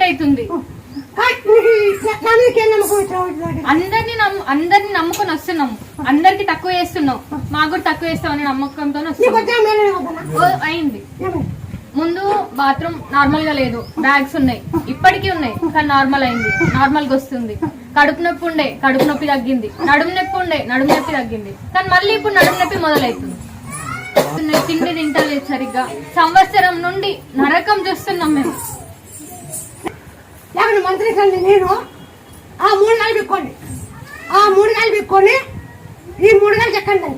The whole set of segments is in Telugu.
అవుతుంది. అందరినీ నమ్ముకొని వస్తున్నాము, అందరికి తక్కువ చేస్తున్నాం, మాకు కూడా తక్కువ చేస్తామని నమ్మకంతో అయింది. ముందు బాత్రూమ్ నార్మల్ గా లేదు, బ్యాగ్స్ ఉన్నాయి, ఇప్పటికీ ఉన్నాయి, కానీ నార్మల్ అయింది, నార్మల్ గా వస్తుంది. కడుపు నొప్పి ఉండే, కడుపు నొప్పి తగ్గింది. నడుము నొప్పి ఉండే, నడుము నొప్పి తగ్గింది. కానీ మళ్ళీ ఇప్పుడు నడుము నొప్పి మొదలవుతుంది. తిండి తింటలేదు సరిగ్గా. సంవత్సరం నుండి నరకం చూస్తున్నాం మేము. మంత్రి నేను ఆ 3 నెలలు బిక్కోండి, ఆ 3 నెలలు బిక్కొని ఈ 3 నెలలు చెక్కండి,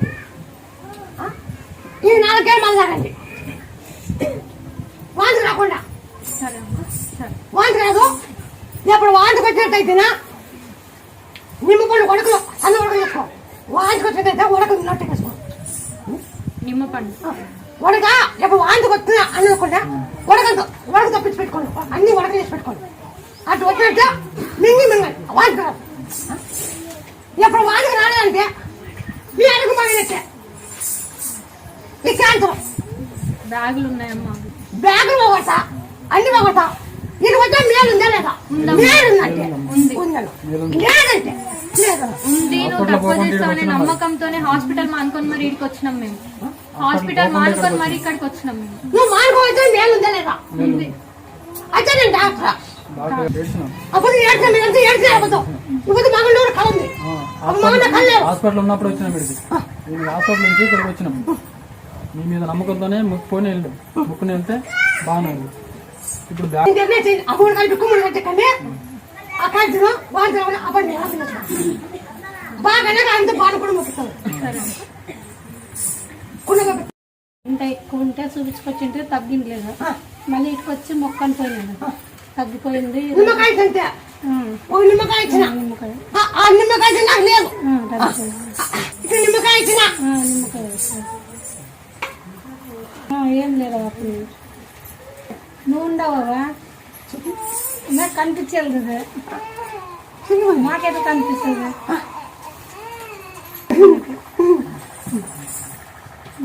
ఈ 4 నెలలు మళ్ళీ తాగండి. వాంతి రాకుండా, వాంతి రాదు. ఎప్పుడు వాంతికి వచ్చినట్టయితేనా నిమ్మపండు కొడుకులు అన్న ఉడక చేసుకో. వాంతికి వచ్చినట్టయితే ఉడక నోట్ వేసుకో. నిమ్మపండు ఉడక ఎప్పుడు వాంతికి వచ్చినా అనుకోకుండా ఉడక తప్పించి పెట్టుకోండి, అన్ని ఉడక చేసి పెట్టుకోండి. అటు వచ్చినట్టు మింగండి, వాంతికి రాదు. ఎప్పుడు వాంతికి రాలేదంటే మీ అడుగు మగినట్టే. ఈ క్యాన్సర్ బ్యాగులు ఉన్నాయమ్మా, బ్యాగులు పోగొట్టా, అన్ని పోగొట్టా. ఇది వచ్చే మేలు ఉందా లేదా? మేలు ఉందంటే లేదంటే ఉంది. నువ్వు తక్కువ చేస్తావనే నమ్మకంతోనే హాస్పిటల్ మానుకొని మరి ఇక్కడికి వచ్చినాం మేము. హాస్పిటల్ మానుకొని మరి ఇక్కడికి వచ్చినాం మేము. నువ్వు మానుకోవచ్చే మేలు ఉందా లేదా? అయితే నేను డాక్టర్ అప్పుడు ఏడ్చలేకపోతావు. ఇప్పుడు మంగళూరు కలంది, హాస్పిటల్ ఉన్నప్పుడు వచ్చినాం. హాస్పిటల్ నుంచి ఇక్కడికి వచ్చినాం. మీ మీద నమ్మకంతోనే ముక్కుని వెళ్ళాం. ముక్కుని వెళ్తే బాగానే ఉంది. ఇప్పుడు అప్పుడు కలిపి కుమ్ముడు కట్టకండి. ఆ కలిసిన అప్పుడు బాగానే అంత బాధ కూడా ముక్కుతారు. ఇంత ఎక్కువ ఉంటే చూపించుకొచ్చింటే తగ్గింది లేదు. మళ్ళీ ఇటుకు వచ్చి మొక్కని పోయినాను, తగ్గిపోయింది. నిమ్మకాయ తింటే ఒక నిమ్మకాయ ఇచ్చిన, ఆ నిమ్మకాయ నాకు లేదు. నిమ్మకాయ ఇచ్చిన, నిమ్మకాయ ఏం లేదా అప్పుడు నువ్వు ఉండవా? నాకు కనిపించేది కదా, నాకైతే కనిపిస్తుంది.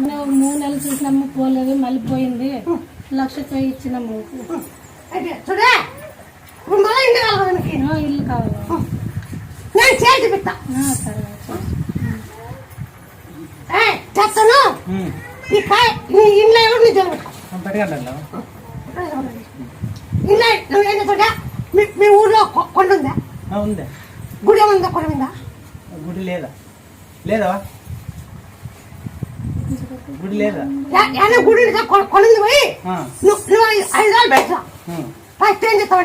నువ్వు 3 నెలలు చూసినాము, పోలేదు, మళ్ళీ పోయింది. 1 లక్ష ఇచ్చినాము. ఇల్లు కావాలి, నేను చేసి పెట్టా. సరే చెప్తాను. ఈ కాయ నీ ఇంట్లో ఎవరు నీ జరుగుతా ఇంట్లో నువ్వు ఏం చేస్తుంటా? మీ ఊర్లో కొండ ఉందా? ఉందా? గుడి ఉందా? కొండ ఉందా? గుడి లేదా? లేదా గుడి లేదా? గుడి కొండ పోయి నువ్వు 5 పెట్టా. ఫస్ట్ ఏం చేస్తావు?